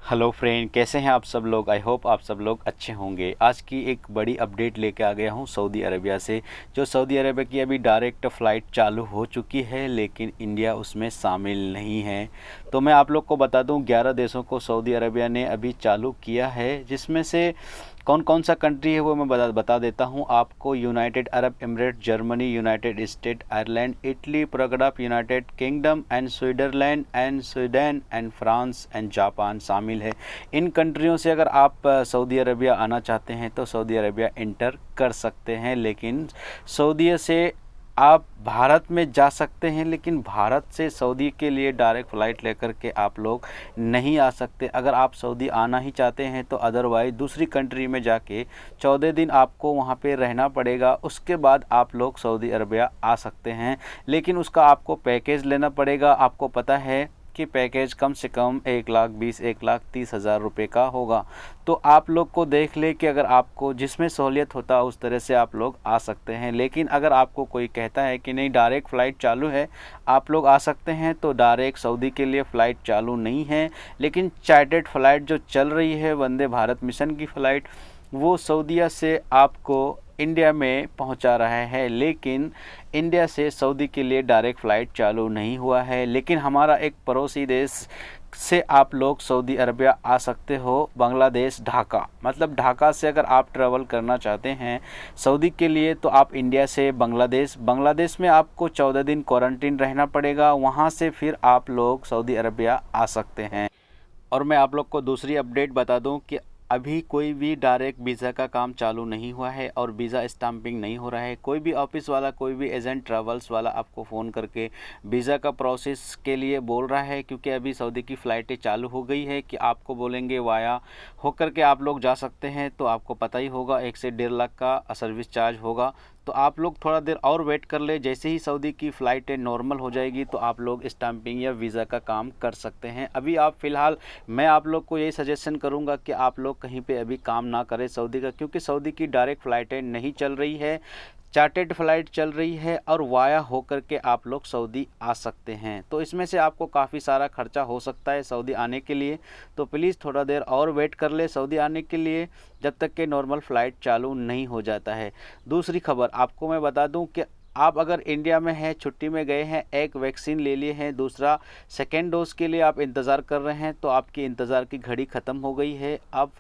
Hello friend, कैसे हैं आप सब लोग। आई होप आप सब लोग अच्छे होंगे। आज की एक बड़ी अपडेट लेके आ गया हूं सऊदी अरेबिया से। जो सऊदी अरेबिया की अभी डायरेक्ट फ़्लाइट चालू हो चुकी है, लेकिन इंडिया उसमें शामिल नहीं है। तो मैं आप लोग को बता दूं, 11 देशों को सऊदी अरेबिया ने अभी चालू किया है, जिसमें से कौन कौन सा कंट्री है वो मैं बता देता हूँ आपको। United Arab Emirate, Germany, United State, Ireland, Italy, प्रगड़प, United Kingdom and Switzerland and Sweden and France and Japan शामिल है। इन कंट्रियों से अगर आप सऊदी अरेबिया आना चाहते हैं तो सऊदी अरेबिया इंटर कर सकते हैं, लेकिन सऊदी से आप भारत में जा सकते हैं, लेकिन भारत से सऊदी के लिए डायरेक्ट फ़्लाइट लेकर के आप लोग नहीं आ सकते। अगर आप सऊदी आना ही चाहते हैं तो अदरवाइज़ दूसरी कंट्री में जाके 14 दिन आपको वहाँ पे रहना पड़ेगा। उसके बाद आप लोग सऊदी अरबिया आ सकते हैं, लेकिन उसका आपको पैकेज लेना पड़ेगा। आपको पता है कि पैकेज कम से कम 1,20,000 1,30,000 रुपये का होगा। तो आप लोग को देख ले कि अगर आपको जिसमें सहूलियत होता है उस तरह से आप लोग आ सकते हैं। लेकिन अगर आपको कोई कहता है कि नहीं डायरेक्ट फ़्लाइट चालू है, आप लोग आ सकते हैं, तो डायरेक्ट सऊदी के लिए फ़्लाइट चालू नहीं है। लेकिन चार्टर्ड फ़्लाइट जो चल रही है, वंदे भारत मिशन की फ़्लाइट, वो सऊदीया से आपको इंडिया में पहुंचा रहा है। लेकिन इंडिया से सऊदी के लिए डायरेक्ट फ़्लाइट चालू नहीं हुआ है। लेकिन हमारा एक पड़ोसी देश से आप लोग सऊदी अरबिया आ सकते हो, बांग्लादेश ढाका। मतलब ढाका से अगर आप ट्रैवल करना चाहते हैं सऊदी के लिए, तो आप इंडिया से बांग्लादेश में आपको 14 दिन क्वारंटीन रहना पड़ेगा। वहाँ से फिर आप लोग सऊदी अरबिया आ सकते हैं। और मैं आप लोग को दूसरी अपडेट बता दूं कि अभी कोई भी डायरेक्ट वीज़ा का काम चालू नहीं हुआ है और वीज़ा स्टैंपिंग नहीं हो रहा है। कोई भी ऑफिस वाला, कोई भी एजेंट ट्रैवल्स वाला आपको फ़ोन करके वीज़ा का प्रोसेस के लिए बोल रहा है, क्योंकि अभी सऊदी की फ़्लाइटें चालू हो गई है कि आपको बोलेंगे वाया होकर के आप लोग जा सकते हैं। तो आपको पता ही होगा 1 से 1.5 लाख का सर्विस चार्ज होगा। तो आप लोग थोड़ा देर और वेट कर ले। जैसे ही सऊदी की फ़्लाइटें नॉर्मल हो जाएगी तो आप लोग स्टैंपिंग या वीज़ा का काम कर सकते हैं। अभी आप फ़िलहाल मैं आप लोग को यही सजेशन करूंगा कि आप लोग कहीं पे अभी काम ना करें सऊदी का, क्योंकि सऊदी की डायरेक्ट फ़्लाइटें नहीं चल रही है, चार्टर्ड फ़्लाइट चल रही है और वाया होकर के आप लोग सऊदी आ सकते हैं। तो इसमें से आपको काफ़ी सारा खर्चा हो सकता है सऊदी आने के लिए। तो प्लीज़ थोड़ा देर और वेट कर ले सऊदी आने के लिए, जब तक कि नॉर्मल फ़्लाइट चालू नहीं हो जाता है। दूसरी खबर आपको मैं बता दूं कि आप अगर इंडिया में हैं, छुट्टी में गए हैं, एक वैक्सीन ले लिए हैं, दूसरा सेकेंड डोज के लिए आप इंतज़ार कर रहे हैं, तो आपकी इंतज़ार की घड़ी ख़त्म हो गई है। अब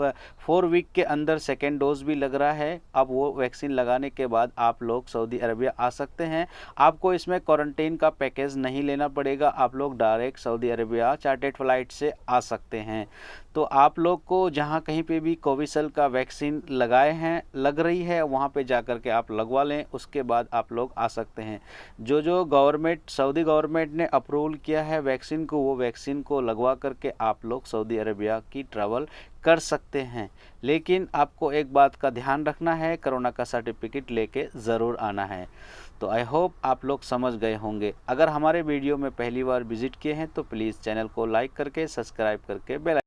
4 वीक के अंदर सेकेंड डोज भी लग रहा है। अब वो वैक्सीन लगाने के बाद आप लोग सऊदी अरबिया आ सकते हैं। आपको इसमें क्वारंटीन का पैकेज नहीं लेना पड़ेगा। आप लोग direct Saudi Arabia chartered flight से आ सकते हैं। तो आप लोग को जहाँ कहीं पे भी कोविशील्ड का वैक्सीन लगाए हैं, लग रही है, वहाँ पे जाकर के आप लगवा लें, उसके बाद आप लोग आ सकते हैं। जो गवर्नमेंट, सऊदी गवर्नमेंट ने अप्रूवल किया है वैक्सीन को, वो वैक्सीन को लगवा करके आप लोग सऊदी अरबिया की ट्रैवल कर सकते हैं। लेकिन आपको एक बात का ध्यान रखना है, कोरोना का सर्टिफिकेट लेके ज़रूर आना है। तो आई होप आप लोग समझ गए होंगे। अगर हमारे वीडियो में पहली बार विज़िट किए हैं तो प्लीज़ चैनल को लाइक करके सब्सक्राइब करके बेल